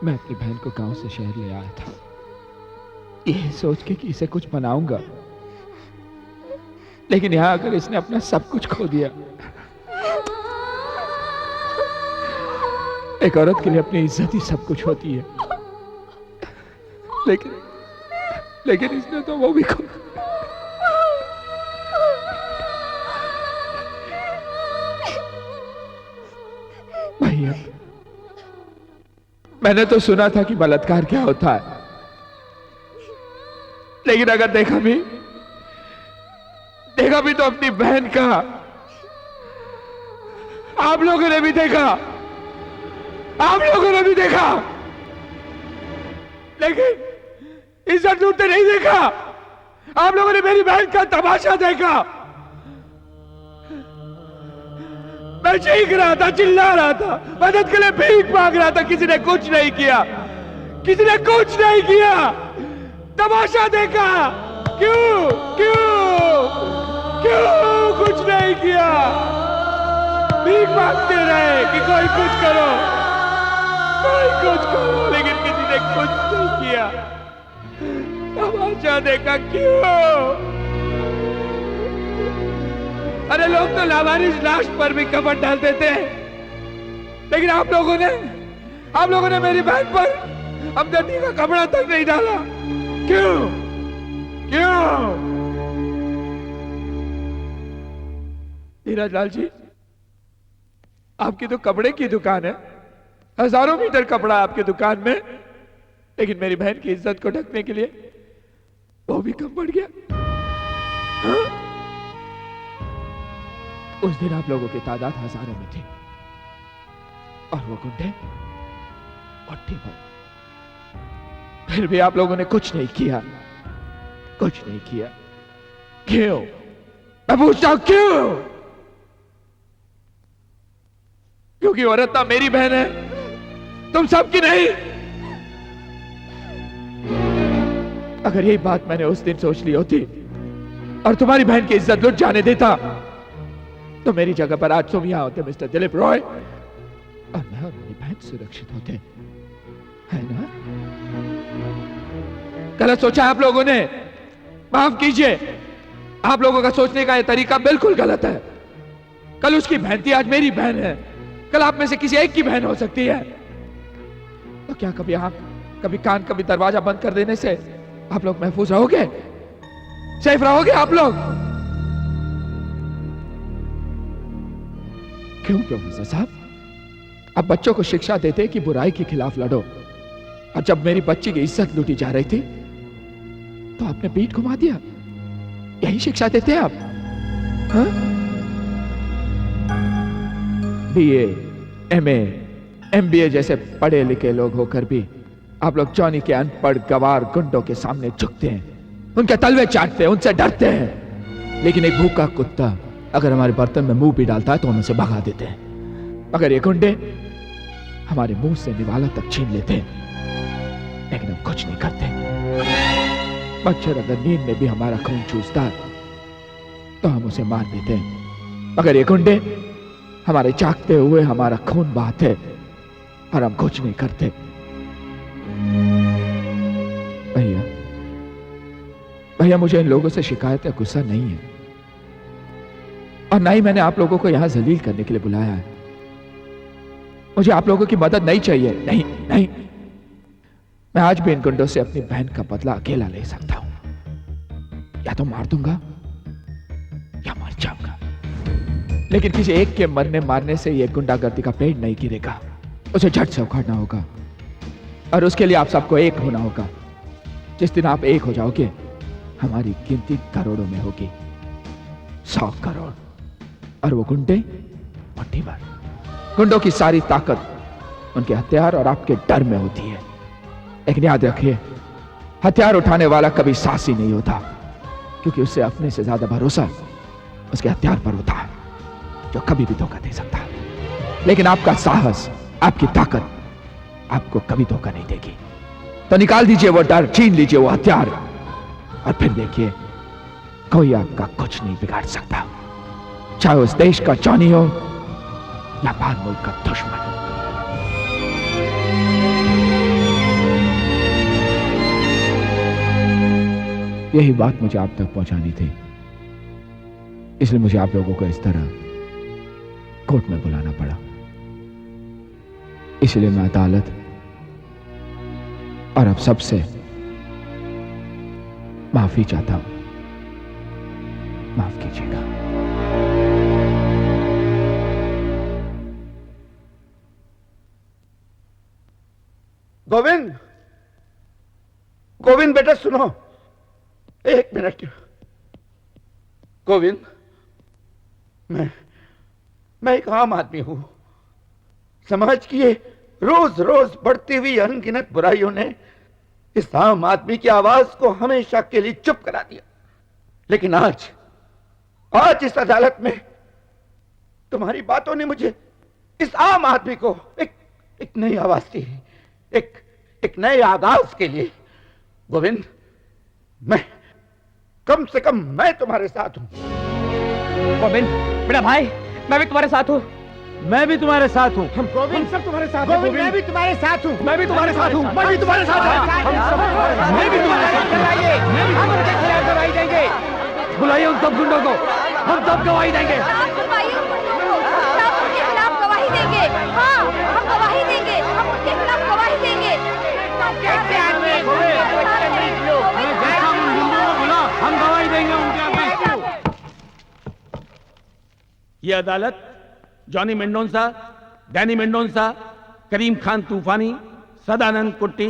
मैं अपनी बहन को गांव से शहर ले आया था, ये सोच के कि इसे कुछ बनाऊंगा, लेकिन यहां आकर इसने अपना सब कुछ खो दिया। एक औरत के लिए अपनी इज्जत ही सब कुछ होती है, लेकिन इसने तो वो भी खो। भैया, मैंने तो सुना था कि बलात्कार क्या होता है, लेकिन अगर देखा भी तो अपनी बहन का। आप लोगों ने भी देखा, लेकिन इज्जत लूटते नहीं देखा। आप लोगों ने मेरी बहन का तमाशा देखा। मैं चीख रहा था, चिल्ला रहा था, मदद के लिए भीख मांग रहा था, किसी ने कुछ नहीं किया, तमाशा देखा। क्यों कुछ नहीं किया? भीख मांगते रहे कि कोई कुछ करो, लेकिन किसी ने कुछ नहीं किया। तमाशा देखा। क्यों? अरे लोग तो लावारिस लाश पर भी कफन डालते थे, लेकिन आप लोगों ने मेरी बहन पर हमदर्दी का कपड़ा तक नहीं डाला। क्यों? धीरज लाल जी, आपकी तो कपड़े की दुकान है, हजारों मीटर कपड़ा आपकी दुकान में, लेकिन मेरी बहन की इज्जत को ढकने के लिए वो भी कम पड़ गया। हाँ? उस दिन आप लोगों की तादाद हजारों में थी और वो गुंडे मुट्ठी भर। फिर भी आप लोगों ने कुछ नहीं किया। क्यों? मैं पूछता हूं, क्यों? क्योंकि औरत ना मेरी बहन है, तुम सबकी नहीं। अगर यही बात मैंने उस दिन सोच ली होती और तुम्हारी बहन की इज्जत लुट जाने देता, तो मेरी जगह पर आज तुम यहां होते मिस्टर दिलीप रॉय, और मैं और मेरी बहन सुरक्षित होते, है ना? गलत सोचा आप लोगों ने, माफ कीजिए। आप लोगों का सोचने का यह तरीका बिल्कुल गलत है। कल उसकी बहन थी, आज मेरी बहन है, कल आप में से किसी एक की बहन हो सकती है। तो क्या कभी आंख, कभी कान, कभी दरवाजा बंद कर देने से आप लोग महफूज रहोगे, सेफ रहोगे आप लोग? क्यों प्रोफेसर साहब, आप बच्चों को शिक्षा देते कि बुराई के खिलाफ लड़ो, और जब मेरी बच्ची की इज्जत लूटी जा रही थी तो आपने पीठ घुमा दिया। यही शिक्षा देते हैं आप? हाँ? बीए, एमए, एमबीए जैसे पढ़े लिखे लोग होकर भी आप लोग जॉनी के अनपढ़ गवार गुंडों के सामने झुकते हैं, उनके तलवे चाटते हैं, उनसे डरते हैं। लेकिन एक भूखा कुत्ता अगर हमारे बर्तन में मुंह भी डालता है तो हम उसे भगा देते हैं, मगर ये गुंडे हमारे मुंह से निवाला तक छीन लेते हैं, लेकिन हम कुछ नहीं करते। मच्छर अगर नींद में भी हमारा खून चूसता है तो हम उसे मार देते हैं, मगर ये गुंडे हमारे जागते हुए हमारा खून बहाते और हम कुछ नहीं करते। भैया, मुझे इन लोगों से शिकायत या गुस्सा नहीं है, और ना ही मैंने आप लोगों को यहां जलील करने के लिए बुलाया है। मुझे आप लोगों की मदद नहीं चाहिए। नहीं, मैं आज भी इन गुंडों से अपनी बहन का बदला अकेला ले सकता हूं। या तो मार दूंगा या मर जाऊंगा, लेकिन किसी एक के मरने मारने से यह गुंडागर्दी का पेड़ नहीं गिरेगा, उसे झट से उखाड़ना होगा, और उसके लिए आप सबको एक होना होगा। जिस दिन आप एक हो जाओगे, हमारी गिनती करोड़ों में होगी, 100 करोड़, और वो गुंडे मुट्ठी भर। गुंडों की सारी ताकत उनके हथियार और आपके डर में होती है, लेकिन याद रखिए, हथियार उठाने वाला कभी साहसी नहीं होता, क्योंकि उससे अपने से ज्यादा भरोसा उसके हथियार पर होता है, जो कभी भी धोखा दे सकता है। लेकिन आपका साहस, आपकी ताकत आपको कभी धोखा नहीं देगी। तो निकाल दीजिए वो डर, छीन लीजिए वो हथियार, और फिर देखिए, कोई आपका कुछ नहीं बिगाड़ सकता, चाहे उस देश का जॉनी हो या बाहर मुल्क का दुश्मन। यही बात मुझे आप तक पहुंचानी थी, इसलिए मुझे आप लोगों को इस तरह कोर्ट में बुलाना पड़ा। इसलिए मैं अदालत और अब सबसे माफी चाहता हूं। माफ कीजिएगा। गोविंद, गोविंद बेटा सुनो, एक मिनट। गोविंद, मैं एक आम आदमी हूं। समाज की ये रोज रोज बढ़ती हुई अनगिनत बुराइयों ने इस आम आदमी की आवाज को हमेशा के लिए चुप करा दिया। लेकिन आज इस अदालत में तुम्हारी बातों ने मुझे, इस आम आदमी को एक नई आवाज दी, एक नए आगाज के लिए। गोविंद, मैं कम से कम मैं तुम्हारे साथ हूं। गोविंद मेरा भाई, मैं भी तुम्हारे साथ हूं। मैं भी तुम्हारे साथ हूं। हम सब तुम्हारे साथ हैं। मैं भी तुम्हारे साथ हूं। मैं भी तुम्हारे साथ हूं। मैं भी तुम्हारे साथ हूं। मैं भी तुम्हारे साथ हूं। हम उनके खिलाफ गवाही देंगे। बुलाइए उन सब गुंडों को, हम सब गवाही देंगे। बुलवाइए उन गुंडों को, सब उनके खिलाफ गवाही देंगे। हाँ, हम गवाही देंगे, हम उनके खिलाफ गवाही देंगे। कैसे आदमी हम गवाही देंगे उनके आगे। ये अदालत जॉनी मेंडोंसा, डैनी मेंडोंसा, करीम खान तूफानी, सदानंद कुट्टी,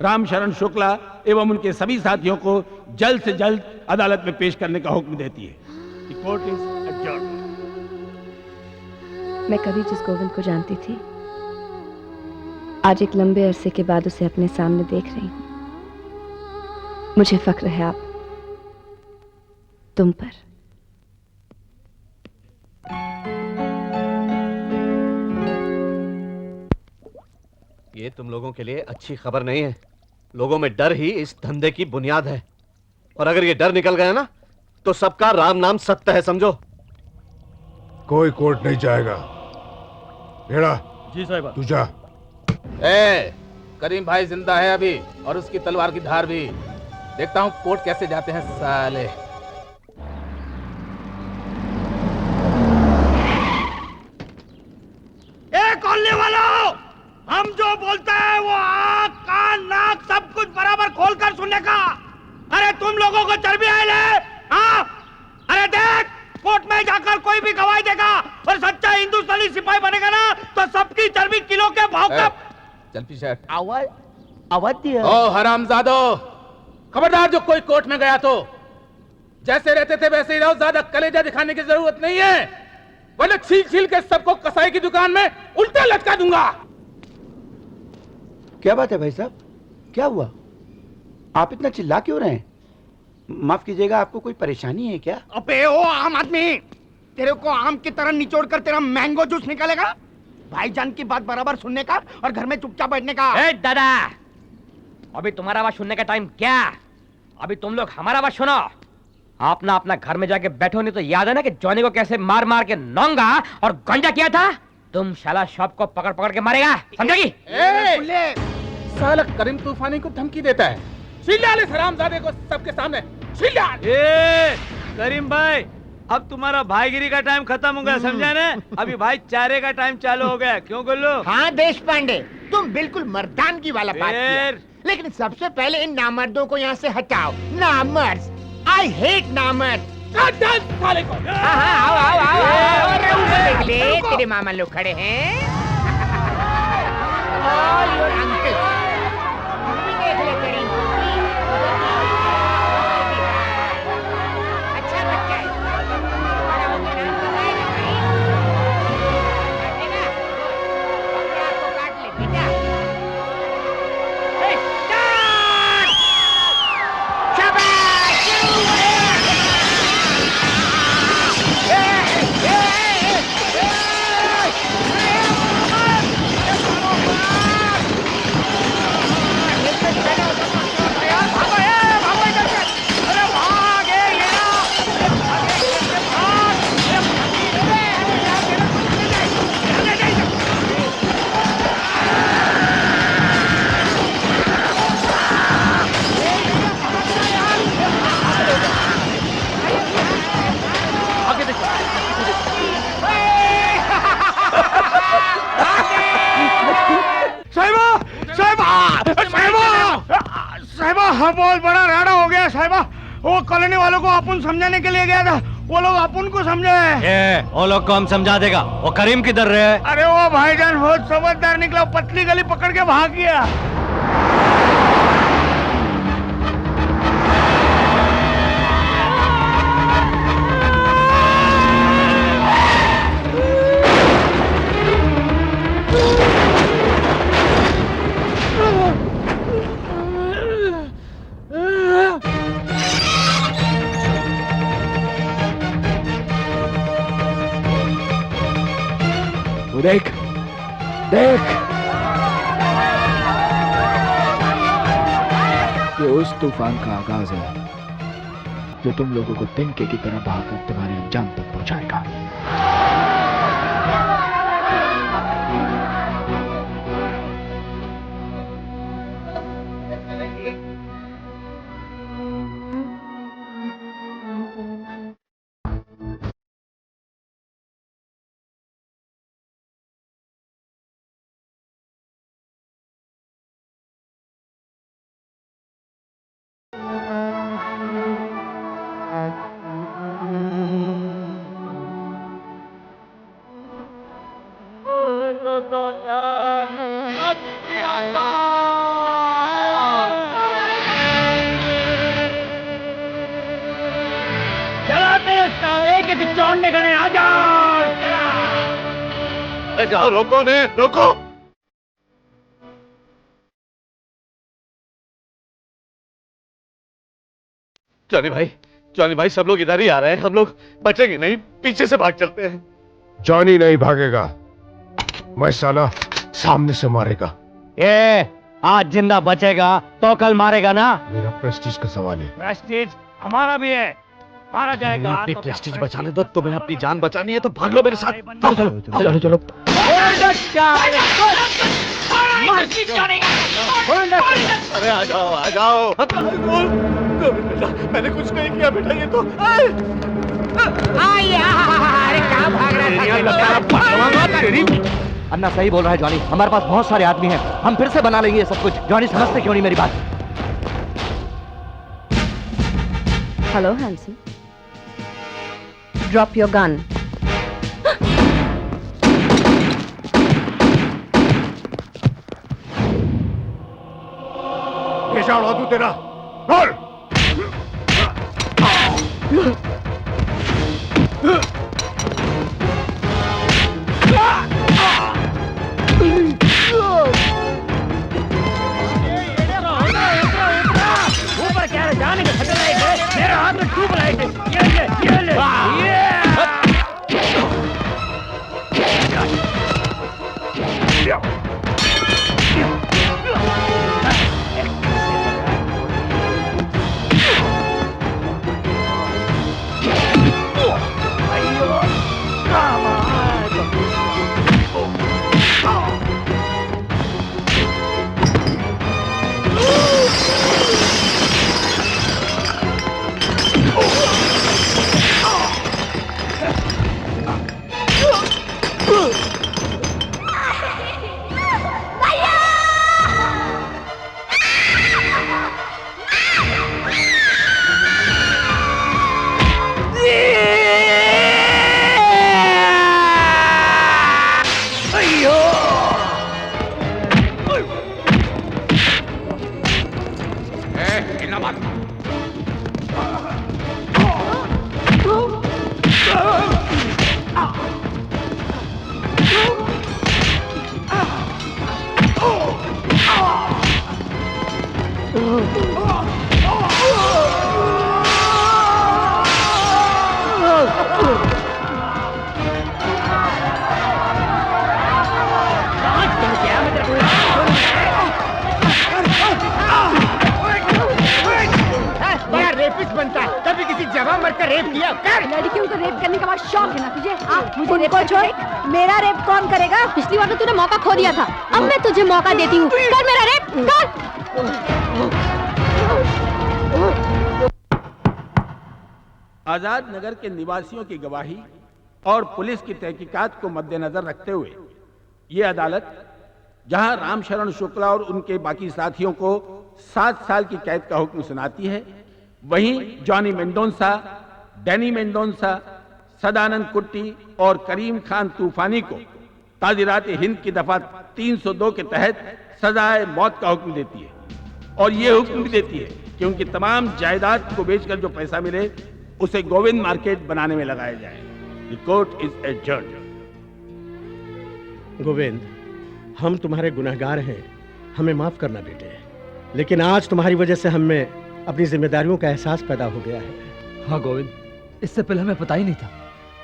रामशरण शुक्ला एवं उनके सभी साथियों को जल्द से जल्द अदालत में पेश करने का हुक्म देती है। The court is adjourned. मैं कभी जिस गोविंद को जानती थी, आज एक लंबे अरसे के बाद उसे अपने सामने देख रही हूं। मुझे फक्र है आप तुम पर। ये तुम लोगों के लिए अच्छी खबर नहीं है। लोगों में डर ही इस धंधे की बुनियाद है, और अगर ये डर निकल गया ना तो सबका राम नाम सत्य है, समझो। कोई कोर्ट नहीं जाएगा। भेड़ा जी साहब। तू जा। करीम भाई जिंदा है अभी, और उसकी तलवार की धार भी। देखता हूँ कोर्ट कैसे जाते हैं साले। खोलने वाला हम जो बोलते हैं वो आँख कान नाक सब कुछ बराबर खोलकर सुनने का। अरे तुम लोगों को चर्बी आए ले। हाँ, अरे देख, कोर्ट में जाकर कोई भी गवाही देगा और सच्चा हिंदुस्तानी सिपाही बनेगा ना तो सबकी चर्बी किलो के भाव का। चल पीछे। आवाज ओ हरामजादो, खबरदार जो कोई कोर्ट में गया तो जैसे रहते थे वैसे ही रहो, ज्यादा कलेजा दिखाने की जरूरत नहीं है, वरना छील छील के सबको कसाई की दुकान में उल्टे लटका दूंगा। क्या बात है भाई साहब, क्या हुआ? आप इतना चिल्ला क्यों रहे हैं? माफ कीजिएगा, आपको कोई परेशानी है क्या? अबे ओ आम आदमी, तेरे को आम की तरह निचोड़ कर तेरा मैंगो जूस निकालेगा? भाईजान की बात बराबर सुनने का और घर में चुपचाप बैठने का। ए दादा, अभी तुम्हारा आवाज सुनने का टाइम क्या? अभी तुम लोग हमारा आवाज सुनो। आप ना अपना घर में जाके बैठो, नहीं तो याद है ना कि जॉनी को कैसे मार मार के नौंगा और गंजा किया था। तुम शाला शॉप को पकड़ पकड़ के मारेगा, समझोगी? साला करीम तूफानी को धमकी देता है। चिल्ला ले हरामजादे को सबके सामने, चिल्ला। करीम भाई, अब तुम्हारा भाईगिरी का टाइम खत्म हो गया, समझा ना? अभी भाईचारे का टाइम चालू हो गया। क्यों गुल्लू? हाँ देश पांडे, तुम बिल्कुल मर्दानगी वाला बात किया। लेकिन सबसे पहले इन नामर्दों को यहाँ से हटाओ। नामर्द, आई हेट नामर्द। साले को। आओ आओ आओ आओ, देख ले तेरे मामा लोग खड़े हैं। All your uncles. देख ले करीम, अच्छा बच्चा है। बड़ा होकर नाम बताएगा भाई। काटेगा? अपने आप को काट ले बेटा। हाँ बहुत बड़ा राड़ा हो गया साहिबा। वो कॉलोनी वालों को अपन समझाने के लिए गया था, वो लोग अपन को समझे। वो लोग को हम समझा देगा। वो करीम किधर रहे? अरे वो भाईजान बहुत समझदार निकला, पतली गली पकड़ के भाग गया। देख देख, ये उस तूफान का आगाज है जो तुम लोगों को तिनके की तरह बहाकर तुम्हारे अंजाम तक पहुंचाएगा। जाओ, रोको ने, रोको। जॉनी भाई सब लोग इधर ही आ रहे हैं, हम लोग बचेंगे नहीं, पीछे से भाग चलते हैं। जॉनी नहीं भागेगा, मैं साला सामने से मारेगा। आज जिंदा बचेगा तो कल मारेगा ना। मेरा प्रेस्टीज का सवाल है। प्रेस्टीज हमारा भी है, मारा जाएगा। अपनी प्रेस्टीज बचाने दो, तुम्हें अपनी जान बचानी है तो भाग लो मेरे साथ। चलो चलो। अरे आ जाओ आ जाओ। मैंने कुछ नहीं किया बेटा, ये तो अरे क्या भाग रहा था? अन्ना सही बोल रहा है जॉनी, हमारे पास बहुत सारे आदमी हैं, हम फिर से बना लेंगे ये सब कुछ। जॉनी समझते क्यों नहीं मेरी बात? Hello Hansen, drop your gun. कैसा उड़ा तू तेरा? बोल। ऊपर क्या है, जाने का खतरा है, मेरे हाथ में ट्यूब लाइट है। ये ले। कभी किसी जगह मरकर रेप किया कर? लड़कियों को रेप करने का बहुत शौक है ना तुझे? मुझे रेप छोड़, मेरा रेप कौन करेगा? पिछली बार तो तूने मौका खो दिया था, अब मैं तुझे मौका देती हूँ, कर मेरा रेप कर। आजाद नगर के निवासियों की गवाही और पुलिस की तहकीकात को मद्देनजर रखते हुए ये अदालत, जहां रामशरण शुक्ला और उनके बाकी साथियों को 7 साल की कैद का हुक्म सुनाती है, वहीं जॉनी मेंडोंसा, डैनी मेंडोंसा, सदानंद कुट्टी और करीम खान तूफानी को ताज़ीरात हिंद की दफा 302 के तहत सजाए मौत का हुक्म देती है और ये हुक्म भी देती है कि उनकी तमाम जायदाद को बेचकर जो पैसा मिले उसे गोविंद मार्केट बनाने में लगाया जाए। The court is adjourned. Govind, हम तुम्हारे गुनहगार हैं, हमें माफ करना बेटे। लेकिन आज तुम्हारी वजह से हमें अपनी जिम्मेदारियों का एहसास पैदा हो गया है। हाँ गोविंद, इससे पहले हमें पता ही नहीं था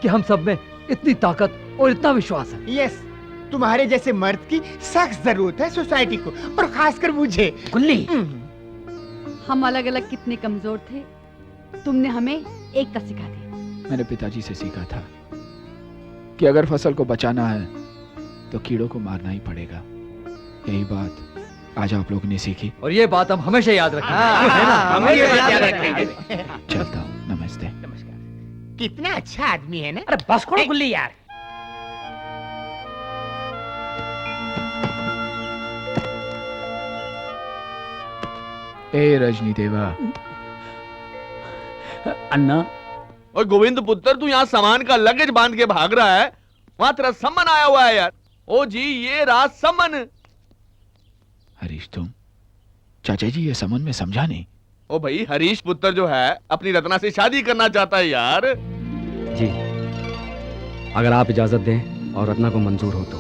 कि हम सब में इतनी ताकत और इतना विश्वास है। यस, तुम्हारे जैसे मर्द की सख्त जरूरत है सोसाइटी को, और खासकर मुझे। गुल्ली, हम अलग अलग कितने कमजोर थे, तुमने हमें एकता सिखा दी। मैंने पिताजी से सीखा था कि अगर फसल को बचाना है तो कीड़ों को मारना ही पड़ेगा। यही बात आज आप लोगों ने सीखी और ये बात हम हमेशा याद रखेंगे। हम ये बात याद रखेंगे। चलता हूँ, नमस्ते। कितना अच्छा आदमी है ना। अरे बस करो गुल्ली यार। ए रजनी देवा। अन्ना। और गोविंद पुत्र, तू यहाँ सामान का लगेज बांध के भाग रहा है, वहां तेरा सम्मन आया हुआ है यार। ओ जी, ये रहा सम्मन। हरीश, तुम चाचा जी ये समन में समझा नहीं। ओ भाई, हरीश पुत्र जो है अपनी रत्ना से शादी करना चाहता है यार। जी, अगर आप इजाजत दें और रत्ना को मंजूर हो तो।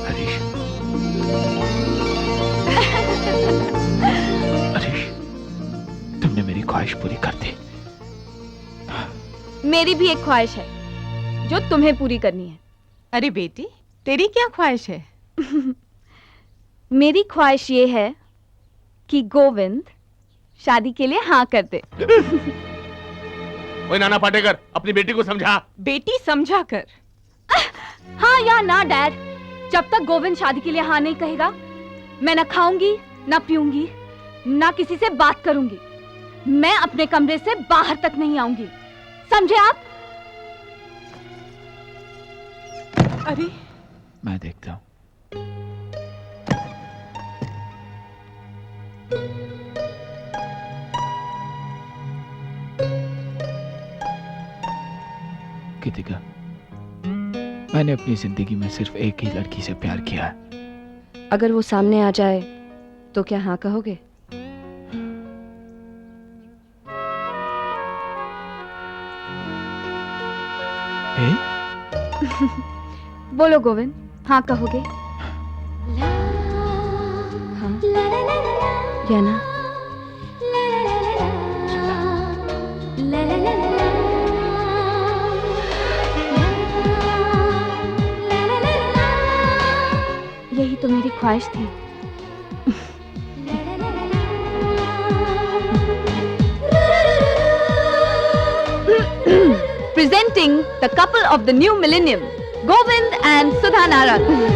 हरीश, हरीश, तुमने मेरी ख्वाहिश पूरी कर दी। मेरी भी एक ख्वाहिश है जो तुम्हें पूरी करनी है। अरे बेटी, तेरी क्या ख्वाहिश है? मेरी ख्वाहिश ये है कि गोविंद शादी के लिए हाँ कर दे। ओए नाना पाटेकर, अपनी बेटी को समझा। बेटी समझा कर। हाँ या ना डैड, जब तक गोविंद शादी के लिए हाँ नहीं कहेगा, मैं ना खाऊंगी, ना पीऊंगी, ना किसी से बात करूंगी। मैं अपने कमरे से बाहर तक नहीं आऊंगी, समझे आप? अरे मैं देखता हूँ। कृतिका, मैंने अपनी जिंदगी में सिर्फ एक ही लड़की से प्यार किया है। अगर वो सामने आ जाए तो क्या हाँ कहोगे? बोलो गोविंद, हाँ कहोगे? हाँ या ना? यही तो मेरी ख्वाहिश थी। Presenting the couple of the new millennium, Govind and Sudha Narang.